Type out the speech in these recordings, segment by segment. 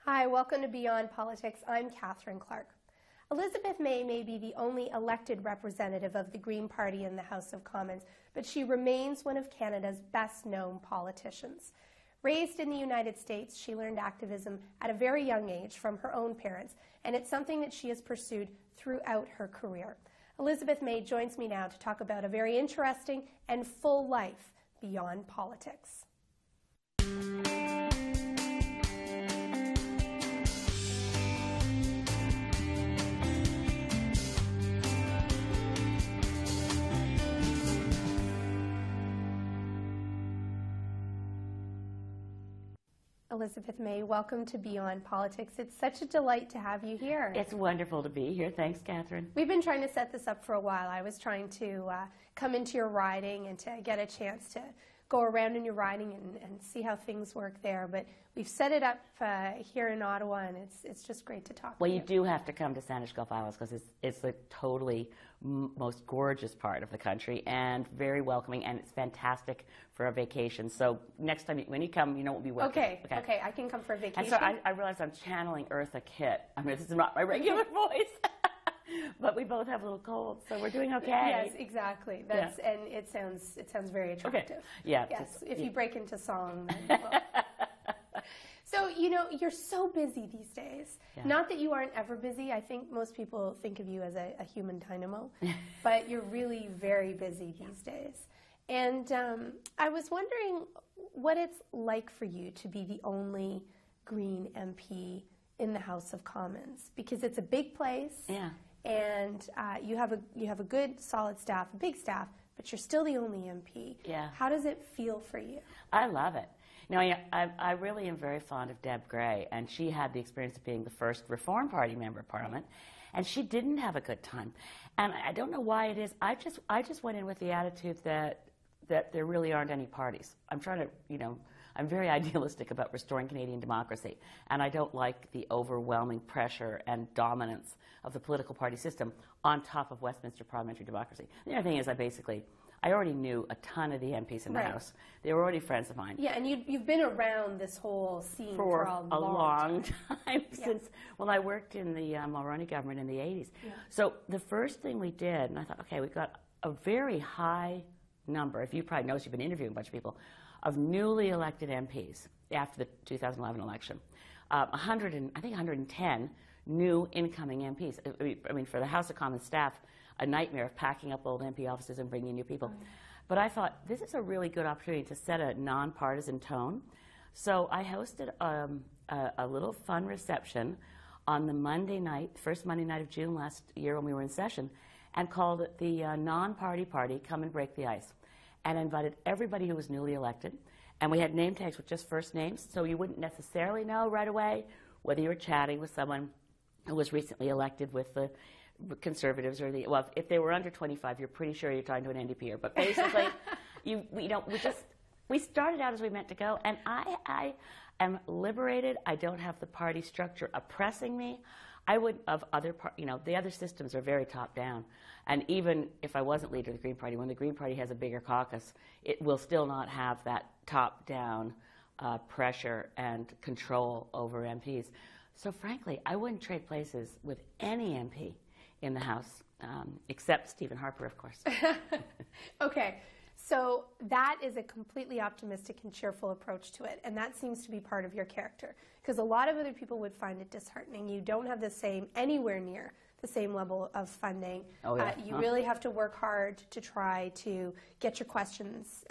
Hi, welcome to Beyond Politics. I'm Catherine Clark. Elizabeth may be the only elected representative of the Green Party in the House of Commons, but she remains one of Canada's best-known politicians. Raised in the United States, she learned activism at a very young age from her own parents, and it's something that she has pursued throughout her career. Elizabeth May joins me now to talk about a very interesting and full life beyond politics. Elizabeth May, welcome to Beyond Politics. It's such a delight to have you here. It's wonderful to be here. Thanks, Catherine. We've been trying to set this up for a while. I was trying to come into your riding and to get a chance to go around in your riding and see how things work there. But we've set it up here in Ottawa, and it's just great to talk to you. Well, you do have to come to Saanich Gulf Islands because it's the totally most gorgeous part of the country and very welcoming, and it's fantastic for a vacation. So next time, when you come, you know what we'll be working. Okay, I can come for a vacation. And so I realize I'm channeling Eartha Kitt. I mean, this is not my regular voice. But we both have a little cold, so we're doing okay. Yes, exactly. And it sounds very attractive. Okay. Yeah. Yes, if you break into song. Then, well. So, you know, you're so busy these days. Yeah. Not that you aren't ever busy. I think most people think of you as a human dynamo, but you're really very busy these days. And I was wondering what it's like for you to be the only Green MP in the House of Commons, because it's a big place. Yeah. And you have a good, solid staff, a big staff, but you're still the only MP. Yeah. How does it feel for you? I love it. Now, I really am very fond of Deb Gray, and she had the experience of being the first Reform Party member of Parliament, and she didn't have a good time. And I don't know why it is. I just went in with the attitude that there really aren't any parties. I'm trying to, I'm very idealistic about restoring Canadian democracy, and I don't like the overwhelming pressure and dominance of the political party system on top of Westminster parliamentary democracy. The other thing is I already knew a ton of the MPs in the House. They were already friends of mine. Yeah, and you've been around this whole scene for a long time since, well, I worked in the Mulroney government in the 80s. Yeah. So the first thing we did, and I thought, okay, we've got a very high number, if you probably noticed, you've been interviewing a bunch of people, of newly elected MPs after the 2011 election. 110 new incoming MPs. I mean, for the House of Commons staff, a nightmare of packing up old MP offices and bringing new people. But I thought, this is a really good opportunity to set a nonpartisan tone. So I hosted a little fun reception on the Monday night, first Monday night of June last year when we were in session, and called it the Non-Party Party, Come and Break the Ice. And invited everybody who was newly elected. And we had name tags with just first names, so you wouldn't necessarily know right away whether you were chatting with someone who was recently elected with the Conservatives or well, if they were under 25, you're pretty sure you're talking to an NDPer. But basically, we started out as we meant to go, and I am liberated. I don't have the party structure oppressing me. I would the other systems are very top down, and even if I wasn't leader of the Green Party, when the Green Party has a bigger caucus, it will still not have that top down pressure and control over MPs. So frankly, I wouldn't trade places with any MP in the House, except Stephen Harper, of course. Okay, so that is a completely optimistic and cheerful approach to it, and that seems to be part of your character, because a lot of other people would find it disheartening. You don't have anywhere near the same level of funding. Oh, yeah. You really have to work hard to try to get your questions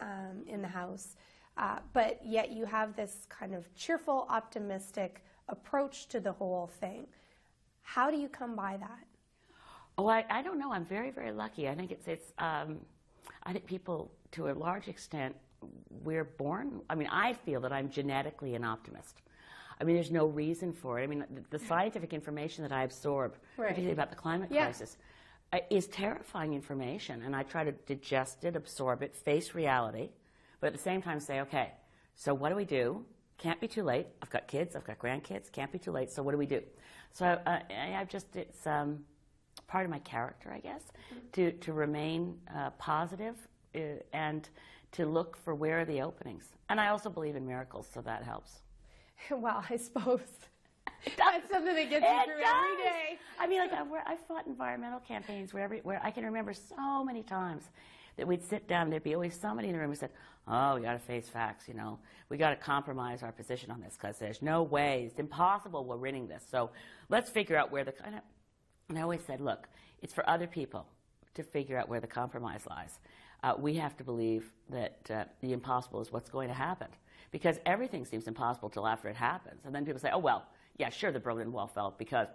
in the House, but yet you have this kind of cheerful, optimistic approach to the whole thing. How do you come by that? Oh, I don't know. I'm very, very lucky. I think I think people, to a large extent, we're born. I mean, I feel that I'm genetically an optimist. I mean, there's no reason for it. I mean, the scientific information that I absorb, particularly about the climate crisis, is terrifying information. And I try to digest it, absorb it, face reality, but at the same time say, okay, so what do we do? Can't be too late. I've got kids. I've got grandkids. Can't be too late. So what do we do? So it's part of my character, I guess, to remain positive and to look for where are the openings. And I also believe in miracles, so that helps. Well, I suppose That's something that gets you through every day. I mean, like I fought environmental campaigns where I can remember so many times that we'd sit down, there'd be always somebody in the room who said, oh, we got to face facts, you know. We got to compromise our position on this because there's no way, it's impossible we're winning this. So let's figure out where the, and I always said, look, it's for other people to figure out where the compromise lies. We have to believe that the impossible is what's going to happen because everything seems impossible till after it happens. And then people say, oh, well, yeah, sure, the Berlin Wall fell because,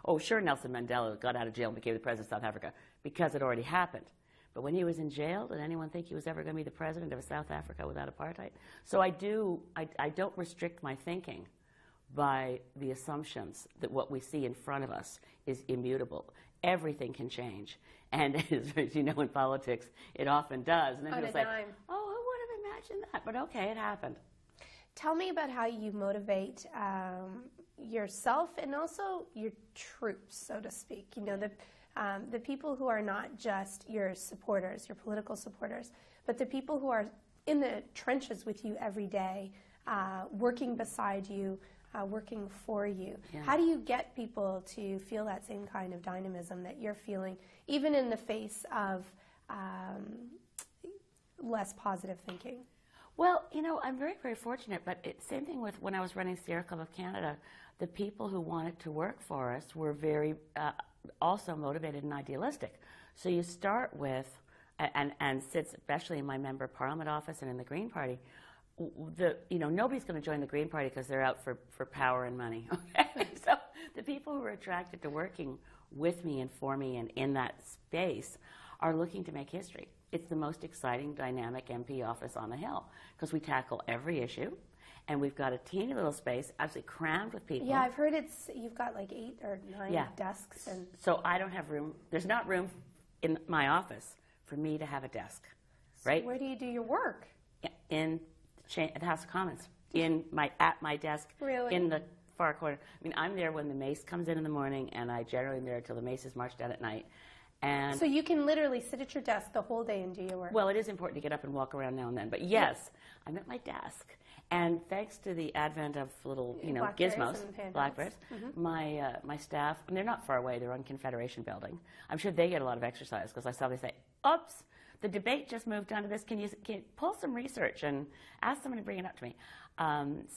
oh, sure, Nelson Mandela got out of jail and became the president of South Africa because it already happened. But when he was in jail, did anyone think he was ever going to be the president of South Africa without apartheid? So I don't restrict my thinking by the assumptions that what we see in front of us is immutable. Everything can change. And as you know, in politics, it often does. And then people say, oh, who would have imagined that? But okay, it happened. Tell me about how you motivate yourself and also your troops, so to speak. You know, the people who are not just your supporters, your political supporters, but the people who are in the trenches with you every day, working beside you, working for you. Yeah. How do you get people to feel that same kind of dynamism that you're feeling, even in the face of less positive thinking? Well, you know, I'm very, very fortunate, but same thing with when I was running Sierra Club of Canada. The people who wanted to work for us were very also motivated and idealistic. So you start with, and sits especially in my member of parliament office and in the Green Party, nobody's going to join the Green Party because they're out for power and money. Okay? So the people who are attracted to working with me and for me and in that space are looking to make history. It's the most exciting, dynamic MP office on the Hill because we tackle every issue. And we've got a teeny little space, absolutely crammed with people. Yeah, I've heard you've got like 8 or 9 desks. And so I don't have room. There's not room in my office for me to have a desk, right? So where do you do your work? In the House of Commons, at my desk, really? In the far corner. I mean, I'm there when the mace comes in the morning, and I generally am there until the mace is marched out at night. And so you can literally sit at your desk the whole day and do your work? Well, it is important to get up and walk around now and then. But yes, I'm at my desk. And thanks to the advent of little, gizmos, blackberries, my staff, and they're not far away, they're on Confederation Building. I'm sure they get a lot of exercise because I saw they say, oops, the debate just moved on to this. Can you pull some research and ask someone to bring it up to me?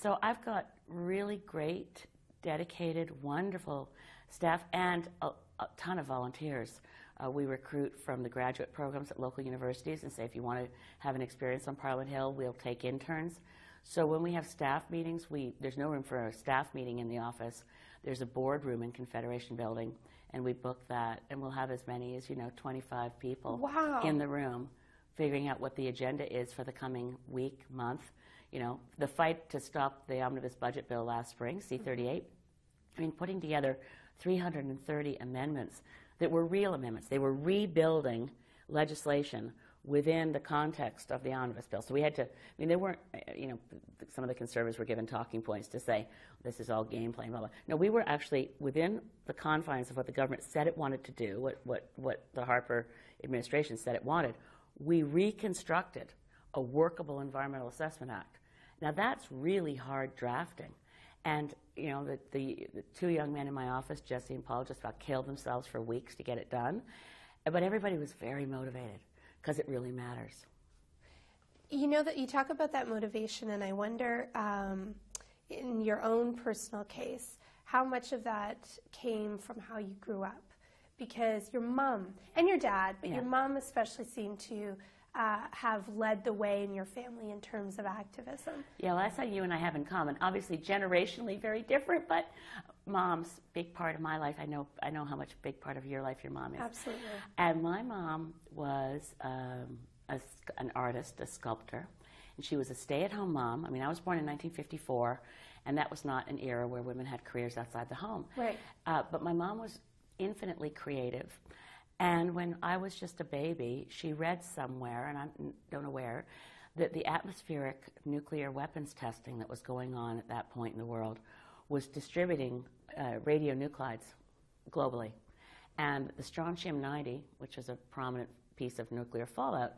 So I've got really great, dedicated, wonderful staff and a ton of volunteers. We recruit from the graduate programs at local universities and say, if you want to have an experience on Parliament Hill, we'll take interns. So when we have staff meetings, there's no room for a staff meeting in the office. There's a boardroom in Confederation Building, and we book that, and we'll have as many as, 25 people in the room figuring out what the agenda is for the coming week, month. The fight to stop the omnibus budget bill last spring, C-38, putting together 330 amendments that were real amendments. They were rebuilding legislation within the context of the omnibus bill. So we had to, they weren't, some of the conservatives were given talking points to say, this is all game playing, blah, blah. No, we were actually within the confines of what the government said it wanted to do, what the Harper administration said it wanted. We reconstructed a workable Environmental Assessment Act. Now that's really hard drafting. And, the 2 young men in my office, Jesse and Paul, just about killed themselves for weeks to get it done. But everybody was very motivated because it really matters. That you talk about that motivation, and I wonder, in your own personal case, how much of that came from how you grew up? Because your mom and your dad, but your mom especially seemed to have led the way in your family in terms of activism. Yeah, well, that's how you and I have in common. Obviously, generationally very different, but mom's a big part of my life. I know how much big part of your life your mom is. Absolutely. And my mom was an artist, a sculptor, and she was a stay-at-home mom. I was born in 1954, and that was not an era where women had careers outside the home. Right. But my mom was infinitely creative. And when I was just a baby, she read somewhere, and I don't know where, that the atmospheric nuclear weapons testing that was going on at that point in the world was distributing radionuclides globally. And the strontium-90, which is a prominent piece of nuclear fallout,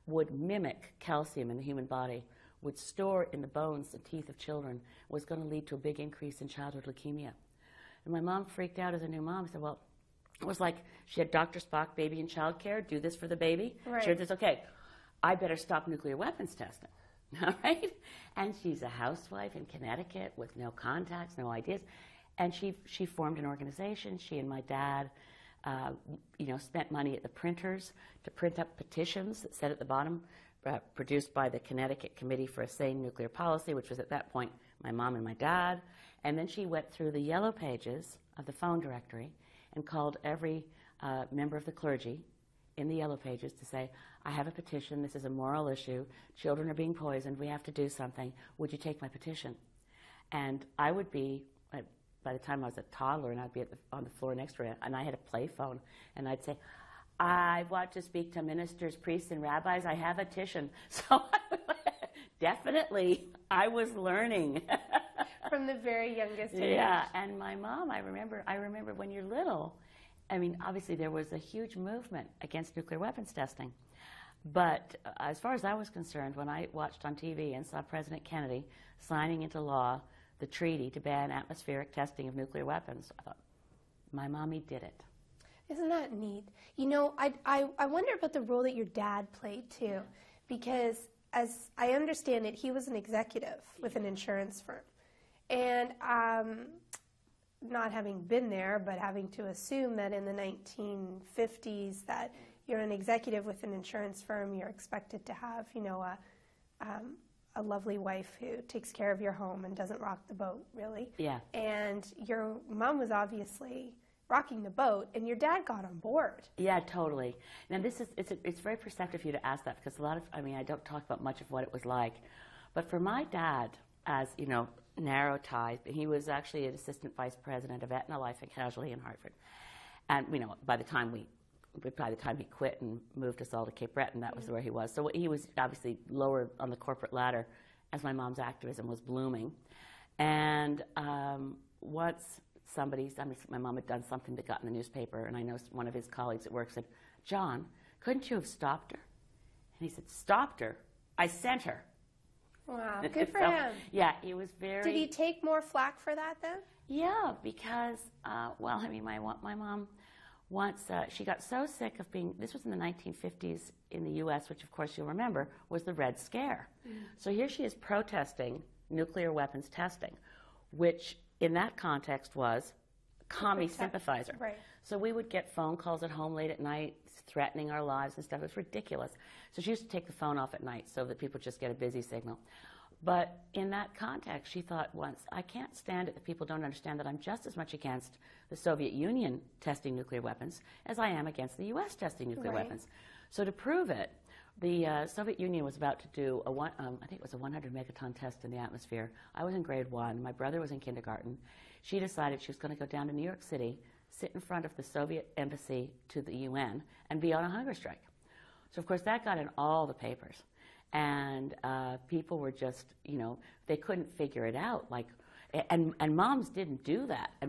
would mimic calcium in the human body, would store in the bones and teeth of children, was going to lead to a big increase in childhood leukemia. And my mom freaked out as a new mom. Said, well, it was like she had Dr. Spock, baby in child care, do this for the baby. Right. She says, okay, I better stop nuclear weapons testing. All right? And she's a housewife in Connecticut with no contacts, no ideas. And she formed an organization. She and my dad, spent money at the printers to print up petitions that said at the bottom, produced by the Connecticut Committee for a Sane Nuclear Policy, which was at that point my mom and my dad. And then she went through the yellow pages of the phone directory and called every member of the clergy in the yellow pages to say, I have a petition, this is a moral issue, children are being poisoned, we have to do something, would you take my petition? And I would be, by the time I was a toddler, and I'd be on the floor next to her, and I had a play phone, and I'd say, I want to speak to ministers, priests, and rabbis, I have a petition. So definitely, I was learning. From the very youngest age. Yeah, and my mom, I remember when you're little, I mean, obviously there was a huge movement against nuclear weapons testing. But as far as I was concerned, when I watched on TV and saw President Kennedy signing into law the treaty to ban atmospheric testing of nuclear weapons, I thought, my mommy did it. Isn't that neat? You know, I wonder about the role that your dad played, too, because as I understand it, he was an executive with an insurance firm. And not having been there, but having to assume that in the 1950s that you're an executive with an insurance firm, you're expected to have, a lovely wife who takes care of your home and doesn't rock the boat, really. Yeah. And your mom was obviously rocking the boat, and your dad got on board. Yeah, totally. Now, it's very perceptive of you to ask that, because I don't talk about much of what it was like. But for my dad, as, narrow ties, he was actually an assistant vice president of Aetna Life and Casualty in Hartford. And, by the time he quit and moved us all to Cape Breton, that was where he was. So he was obviously lower on the corporate ladder as my mom's activism was blooming. And once my mom had done something that got in the newspaper, and I know one of his colleagues at work said, John, couldn't you have stopped her? And he said, stopped her? I sent her. Wow, good for him. Yeah, he was very... Did he take more flack for that then? Yeah, because, my mom once, she got so sick of being... This was in the 1950s in the U.S., which, of course, you'll remember, was the Red Scare. So here she is protesting nuclear weapons testing, which in that context was commie sympathizer. Right. So we would get phone calls at home late at night threatening our lives and stuff. It was ridiculous. So she used to take the phone off at night so that people just get a busy signal. But in that context, she thought once, I can't stand it that people don't understand that I'm just as much against the Soviet Union testing nuclear weapons as I am against the U.S. testing nuclear weapons. So to prove it, the Soviet Union was about to do I think it was a 100 megaton test in the atmosphere. I was in grade 1. My brother was in kindergarten. She decided she was going to go down to New York City, sit in front of the Soviet embassy to the UN, and be on a hunger strike. So, of course, that got in all the papers. And people were just, they couldn't figure it out. And moms didn't do that. I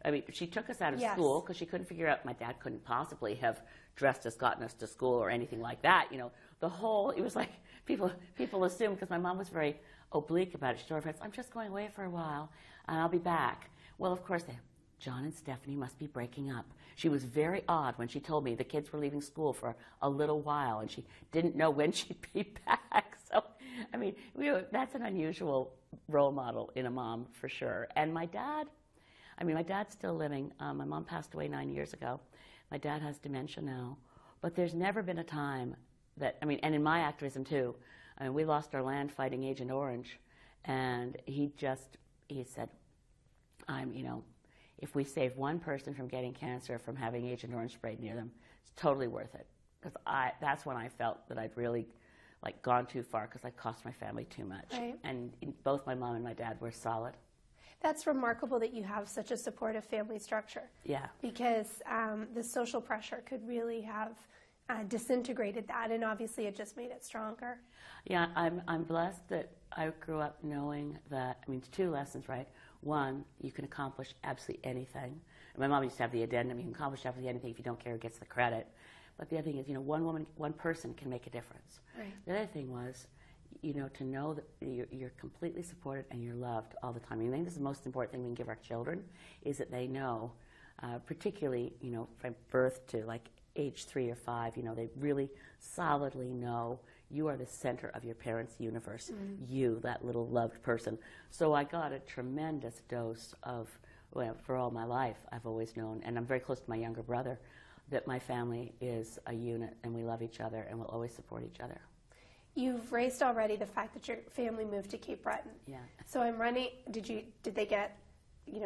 mean, she took us out of school because she couldn't figure out, my dad couldn't possibly have dressed us, gotten us to school or anything like that. It was like people assumed, because my mom was very oblique about it. She told her friends, I'm just going away for a while and I'll be back. Well, of course, John and Stephanie must be breaking up. She was very odd when she told me the kids were leaving school for a little while and she didn't know when she'd be back. So, that's an unusual role model in a mom for sure. And my dad's still living. My mom passed away 9 years ago. My dad has dementia now. But there's never been a time that, and in my activism too, we lost our land fighting Agent Orange. And he said, if we save one person from getting cancer from having Agent Orange sprayed near them, it's totally worth it. Because that's when I felt that I'd really gone too far, because I cost my family too much. Right. And both my mom and my dad were solid. That's remarkable that you have such a supportive family structure. Yeah. Because the social pressure could really have disintegrated that, and obviously it just made it stronger. Yeah, I'm blessed that I grew up knowing that, two lessons, right? One, you can accomplish absolutely anything. And my mom used to have the addendum, you can accomplish absolutely anything. If you don't care who gets the credit. But the other thing is, one person can make a difference. Right. The other thing was, to know that you're completely supported and you're loved all the time. I think this is the most important thing we can give our children, is that they know, particularly, from birth to like age 3 or 5, they really solidly know you are the center of your parents' universe, you, that little loved person. So I got a tremendous dose of, for all my life, I've always known, and I'm very close to my younger brother, that my family is a unit and we love each other and will always support each other. You've raised already the fact that your family moved to Cape Breton. Yeah. So I'm running, did they get,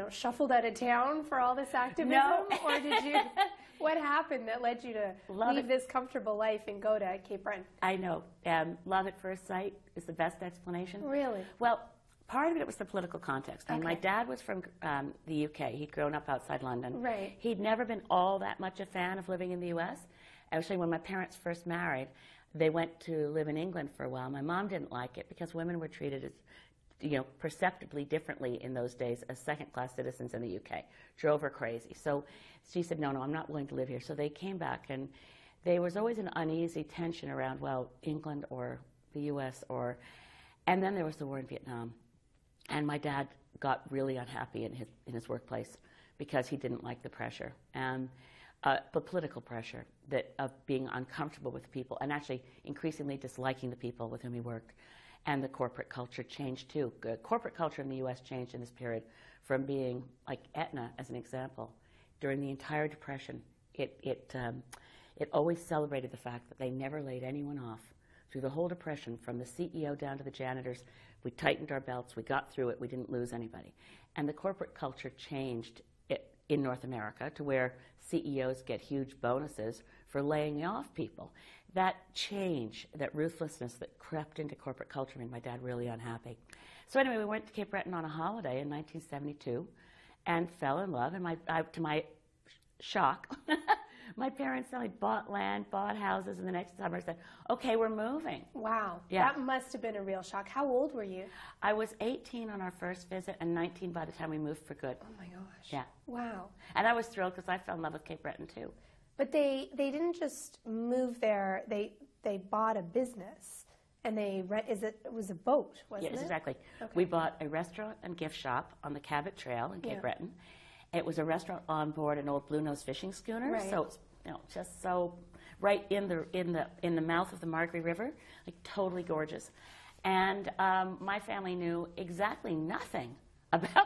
shuffled out of town for all this activism? No. Or did you, what happened that led you to leave this comfortable life and go to Cape Breton? I know. Love at first sight is the best explanation. Really? Well, part of it was the political context. I mean, my dad was from the UK. He'd grown up outside London. Right. He'd never been all that much a fan of living in the U.S. Actually, when my parents first married, they went to live in England for a while. My mom didn't like it because women were treated as, perceptibly differently in those days as second-class citizens in the UK. Drove her crazy. So she said, no, I'm not willing to live here. So they came back, and there was always an uneasy tension around, England or the U.S. And then there was the war in Vietnam. And my dad got really unhappy in his workplace because he didn't like the pressure, and the political pressure of being uncomfortable with people and actually increasingly disliking the people with whom he worked. And the corporate culture changed too. Corporate culture in the U.S. changed in this period from being like Aetna, as an example. During the entire Depression, it always celebrated the fact that they never laid anyone off. Through the whole Depression, from the CEO down to the janitors, we tightened our belts, we got through it, we didn't lose anybody. And the corporate culture changed in North America to where CEOs get huge bonuses for laying off people. That change, that ruthlessness that crept into corporate culture made my dad really unhappy. So anyway, we went to Cape Breton on a holiday in 1972 and fell in love. And to my shock, my parents suddenly bought land, bought houses, and the next summer said, okay, we're moving. Wow. Yeah. That must have been a real shock. How old were you? I was 18 on our first visit and 19 by the time we moved for good. Oh, my gosh. Yeah. Wow. And I was thrilled because I fell in love with Cape Breton, too. But they didn't just move there. They bought a business, and it was a boat, wasn't it? Yes, exactly. Okay. We bought a restaurant and gift shop on the Cabot Trail in Cape Breton. It was a restaurant on board an old Blue Nose fishing schooner, right. So it's just so right in the mouth of the Margaree River, like totally gorgeous. And my family knew exactly nothing about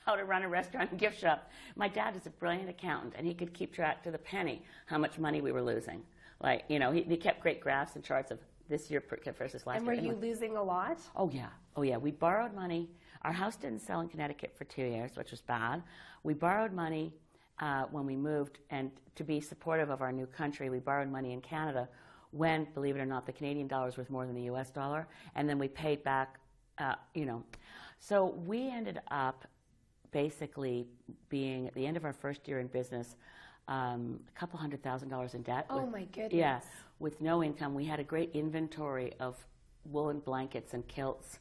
how to run a restaurant and gift shop. My dad is a brilliant accountant, and he could keep track to the penny how much money we were losing. Like, he kept great graphs and charts of this year versus last year. And were you losing a lot? Oh, yeah. We borrowed money. Our house didn't sell in Connecticut for 2 years, which was bad. We borrowed money when we moved, and to be supportive of our new country, we borrowed money in Canada when, believe it or not, the Canadian dollar was worth more than the U.S. dollar, and then we paid back, So we ended up basically being, at the end of our first year in business, a couple $100,000 in debt. Oh, my goodness. Yeah, with no income. We had a great inventory of woolen blankets and kilts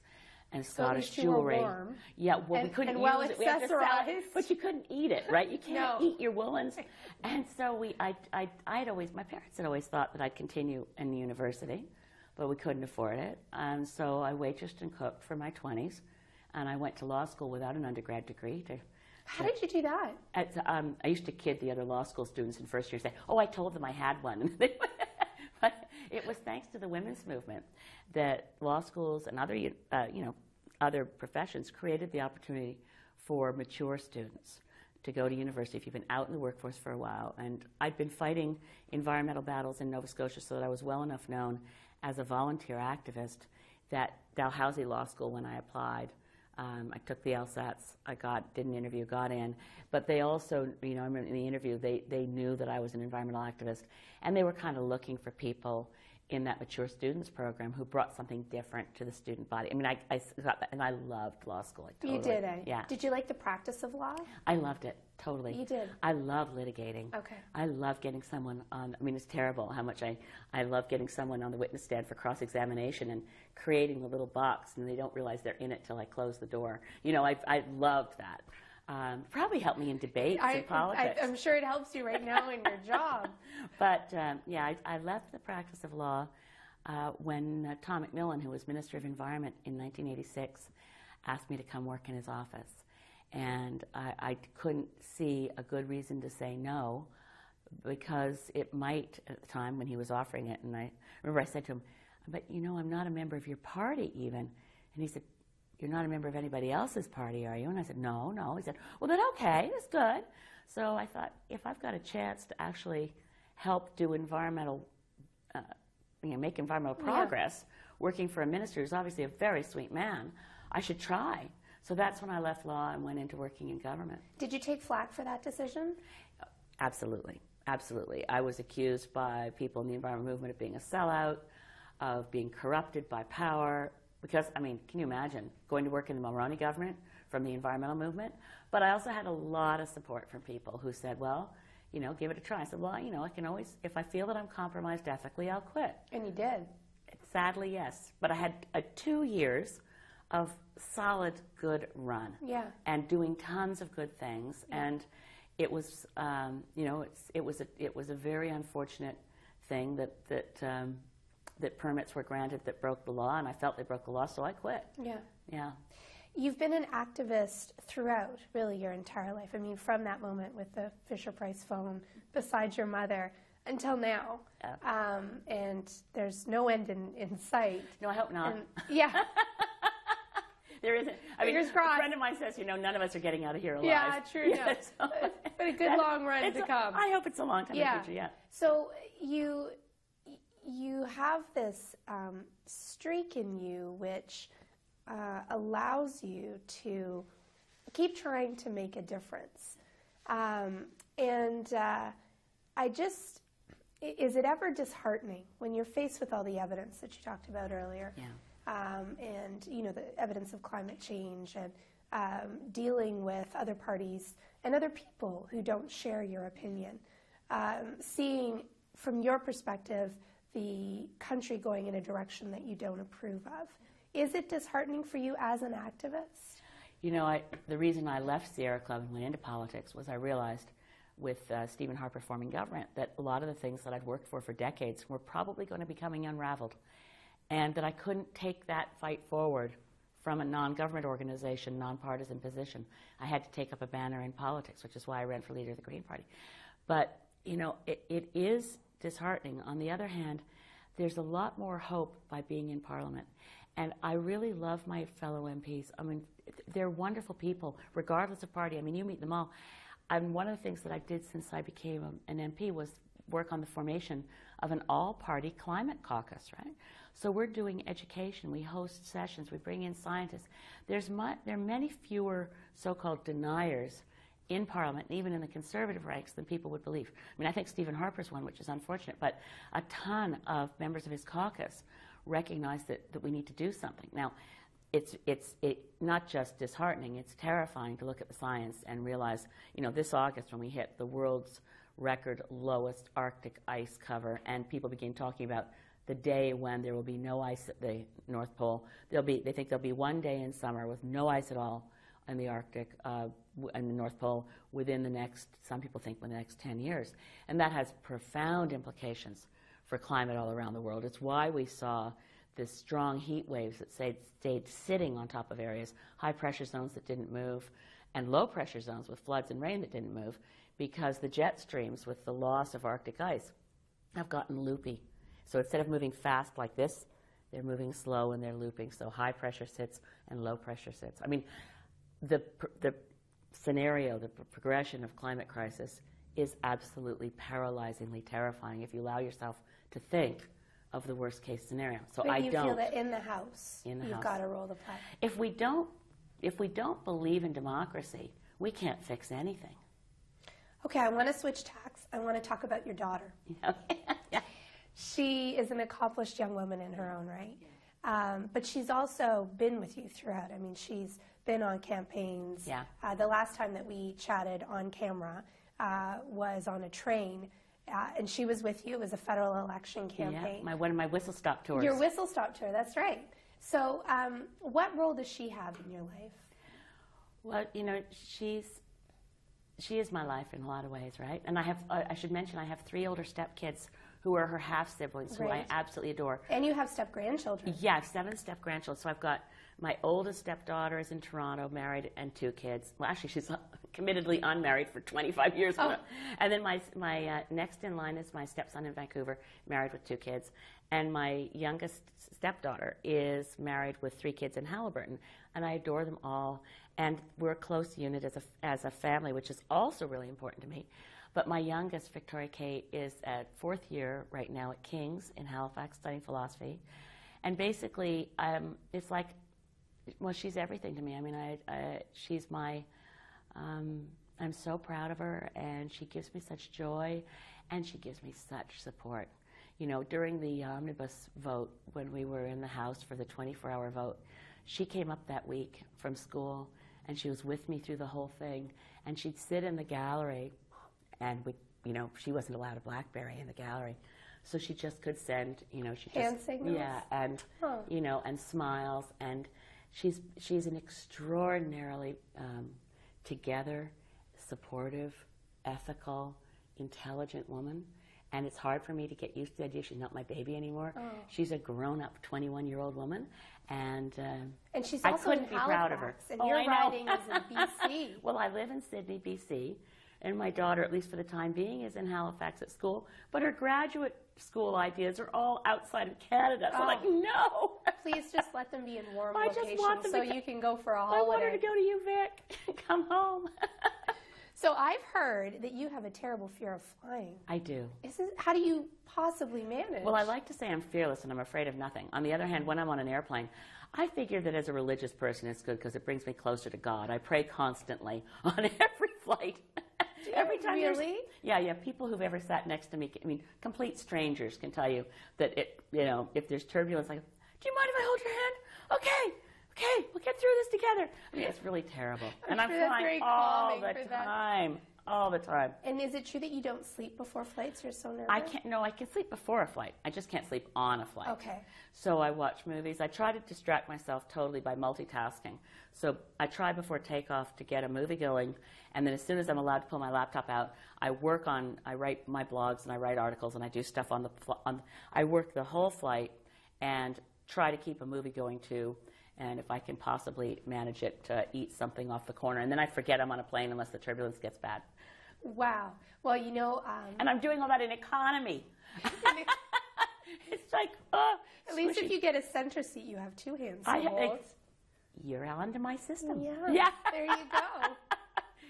and Scottish jewelry. Were warm. Yeah, well, we couldn't use it. We had to sell it, but you couldn't eat it, right? You can't eat your woolens. And so my parents had always thought that I'd continue in the university, but we couldn't afford it. And so I waitressed and cooked for my 20s, and I went to law school without an undergrad degree. How did you do that? I used to kid the other law school students in first year, say, oh, I told them I had one. But it was thanks to the women's movement that law schools and other professions created the opportunity for mature students to go to university if you've been out in the workforce for a while. And I'd been fighting environmental battles in Nova Scotia so that I was well enough known as a volunteer activist that Dalhousie Law School, when I applied, I took the LSATs, did an interview, got in, but they also, I remember in the interview, they knew that I was an environmental activist, and they were kind of looking for people in that mature students program who brought something different to the student body. I mean, I got that, and I loved law school. Totally. You did, eh? Yeah. Did you like the practice of law? I loved it, totally. You did? I love litigating. Okay. I love getting someone on, it's terrible how much I love getting someone on the witness stand for cross-examination and creating the little box, and they don't realize they're in it till I close the door. I loved that. Probably helped me in debates and politics. I'm sure it helps you right now in your job. But, I left the practice of law when Tom McMillan, who was Minister of Environment in 1986, asked me to come work in his office. And I couldn't see a good reason to say no, because it might, at the time when he was offering it, and I remember I said to him, but you know, I'm not a member of your party even. And he said, you're not a member of anybody else's party, are you? And I said, no. He said, well, then okay, that's good. So I thought, if I've got a chance to actually help do environmental, make environmental progress, working for a minister who's obviously a very sweet man, I should try. So that's when I left law and went into working in government. Did you take flack for that decision? Absolutely. Absolutely. I was accused by people in the environment movement of being a sellout, of being corrupted by power, because, I mean, can you imagine going to work in the Mulroney government from the environmental movement? But I also had a lot of support from people who said, well, you know, give it a try. I said, well, you know, I can always, if I feel that I'm compromised ethically, I'll quit. And you did. Sadly, yes. But I had 2 years of solid, good run. Yeah. And doing tons of good things. Yeah. And it was, you know, it was a very unfortunate thing that permits were granted that broke the law, and I felt they broke the law, so I quit. Yeah. Yeah. You've been an activist throughout, really, your entire life. I mean, from that moment with the Fisher-Price phone beside your mother until now. Yeah. And there's no end in sight. No, I hope not. And, yeah. There isn't. I mean, Fingers crossed. A friend of mine says, you know, none of us are getting out of here alive. Yeah, true. Yeah, No. So, but a good long run to come. I hope it's a long time in the future, yeah. So you have this streak in you which allows you to keep trying to make a difference. Is it ever disheartening when you're faced with all the evidence that you talked about earlier? Yeah. And, you know, the evidence of climate change and dealing with other parties and other people who don't share your opinion. Seeing, from your perspective, the country going in a direction that you don't approve of. Is it disheartening for you as an activist? You know, the reason I left Sierra Club and went into politics was I realized with Stephen Harper forming government that a lot of the things that I'd worked for decades were probably going to be coming unraveled, and that I couldn't take that fight forward from a non-government organization, non-partisan position. I had to take up a banner in politics, which is why I ran for leader of the Green Party. But, you know, it is disheartening. On the other hand, there's a lot more hope by being in Parliament. And I really love my fellow MPs. I mean, they're wonderful people, regardless of party. I mean, you meet them all. And one of the things that I did since I became an MP was work on the formation of an all-party climate caucus, right? So we're doing education. We host sessions. We bring in scientists. There are many fewer so-called deniers in Parliament, and even in the Conservative ranks, than people would believe. I mean, I think Stephen Harper's one, which is unfortunate, but a ton of members of his caucus recognize that we need to do something. Now, it's not just disheartening, it's terrifying to look at the science and realize, you know, this August when we hit the world's record lowest Arctic ice cover, and people begin talking about the day when there will be no ice at the North Pole. They think there'll be one day in summer with no ice at all in the Arctic and the North Pole within the next, some people think, within the next 10 years. And that has profound implications for climate all around the world. It's why we saw this strong heat waves that stayed sitting on top of areas, high pressure zones that didn't move, and low pressure zones with floods and rain that didn't move, because the jet streams with the loss of Arctic ice have gotten loopy. So instead of moving fast like this, they're moving slow and they're looping. So high pressure sits and low pressure sits. I mean, the scenario, the progression of climate crisis is absolutely paralyzingly terrifying if you allow yourself to think of the worst case scenario. So but you feel that in the House, you've got to roll the play. If we don't believe in democracy, we can't fix anything. Okay, I want to switch tacks. I want to talk about your daughter. Okay. Yeah. She is an accomplished young woman in her own right. But she's also been with you throughout. I mean, she's been on campaigns. Yeah. The last time that we chatted on camera was on a train, and she was with you. It was a federal election campaign. Yeah, one of my whistle stop tours. Your whistle stop tour, that's right. So what role does she have in your life? Well, you know, she is my life in a lot of ways, right? And I should mention, I have 3 older stepkids who are her half-siblings, who I absolutely adore. And you have step-grandchildren. Yeah, I have 7 step-grandchildren. So I've got my oldest stepdaughter is in Toronto, married, and 2 kids. Well, actually, she's committedly unmarried for 25 years. Oh. And then my next in line is my stepson in Vancouver, married with 2 kids. And my youngest stepdaughter is married with 3 kids in Haliburton. And I adore them all. And we're a close unit as a family, which is also really important to me. But my youngest, Victoria Kate, is at 4th year right now at King's in Halifax studying philosophy. And basically, it's like, well, she's everything to me. I mean, she's my, I'm so proud of her, and she gives me such joy, and she gives me such support. You know, during the omnibus vote, when we were in the House for the 24-hour vote, she came up that week from school, and she was with me through the whole thing, and she'd sit in the gallery, and she wasn't allowed a BlackBerry in the gallery, so she just could send, hand signals. Yeah, and and smiles, and she's an extraordinarily together, supportive, ethical, intelligent woman. And it's hard for me to get used to the idea she's not my baby anymore. Oh. She's a grown-up 21-year-old woman, and she's also I couldn't be Halifax, proud of her. And your riding is in BC. Well, I live in Sydney, BC, and my daughter, at least for the time being, is in Halifax at school. But her graduate school ideas are all outside of Canada. So I'm like, no. Please just let them be in warm locations you can go for a holiday. I want her to go to UVic. Come home. So I've heard that you have a terrible fear of flying. I do. How do you possibly manage? Well, I like to say I'm fearless and I'm afraid of nothing. On the other hand, when I'm on an airplane, I figure that as a religious person it's good because it brings me closer to God. I pray constantly on every flight. Every time really? Yeah. People who've ever sat next to me, I mean, complete strangers can tell you that if there's turbulence, like, do you mind if I hold your hand? Okay, we'll get through this together. I mean, it's really terrible. And I'm flying all the time. And is it true that you don't sleep before flights? You're so nervous? I can sleep before a flight. I just can't sleep on a flight. Okay. So I watch movies. I try to distract myself totally by multitasking. So I try before takeoff to get a movie going, and then as soon as I'm allowed to pull my laptop out, I write my blogs and I write articles and I do stuff I work the whole flight and try to keep a movie going too. And if I can possibly manage it, to eat something off the corner. And then I forget I'm on a plane unless the turbulence gets bad. Wow. Well, and I'm doing all that in economy. It's like, at least if you get a center seat, you have 2 hands to hold. You're under my system. Yeah. There you go.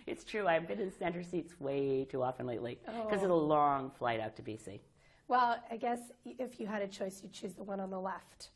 It's true. I've been in center seats way too often lately because of the long flight out to BC. Well, I guess if you had a choice, you'd choose the one on the left.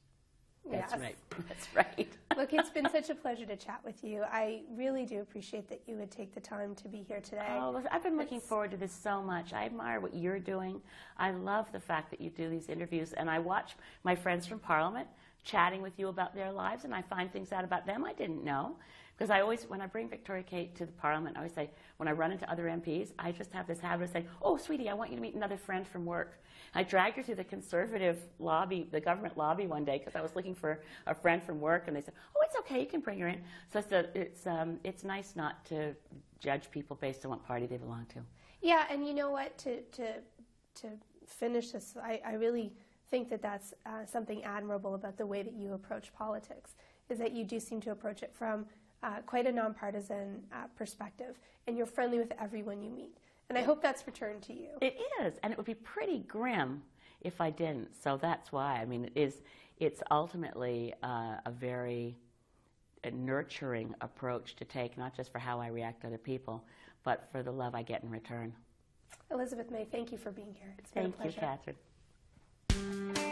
That's right. That's right. Look, it's been such a pleasure to chat with you. I really do appreciate that you would take the time to be here today. Oh, I've been looking forward to this so much. I admire what you're doing. I love the fact that you do these interviews, and I watch my friends from Parliament chatting with you about their lives, and I find things out about them I didn't know. Because when I bring Victoria Kate to the Parliament, I always say, when I run into other MPs, I just have this habit of saying, oh, sweetie, I want you to meet another friend from work. I dragged her through the conservative lobby, the government lobby one day, because I was looking for a friend from work, and they said, oh, it's okay, you can bring her in. So it's nice not to judge people based on what party they belong to. Yeah, and you know what, to finish this, I really think that that's something admirable about the way that you approach politics, is that you do seem to approach it from quite a nonpartisan perspective, and you're friendly with everyone you meet. And I hope that's returned to you. It is, and it would be pretty grim if I didn't. So that's why. I mean, it's ultimately a very nurturing approach to take, not just for how I react to other people, but for the love I get in return. Elizabeth May, thank you for being here. It's been a pleasure. Thank you, Catherine.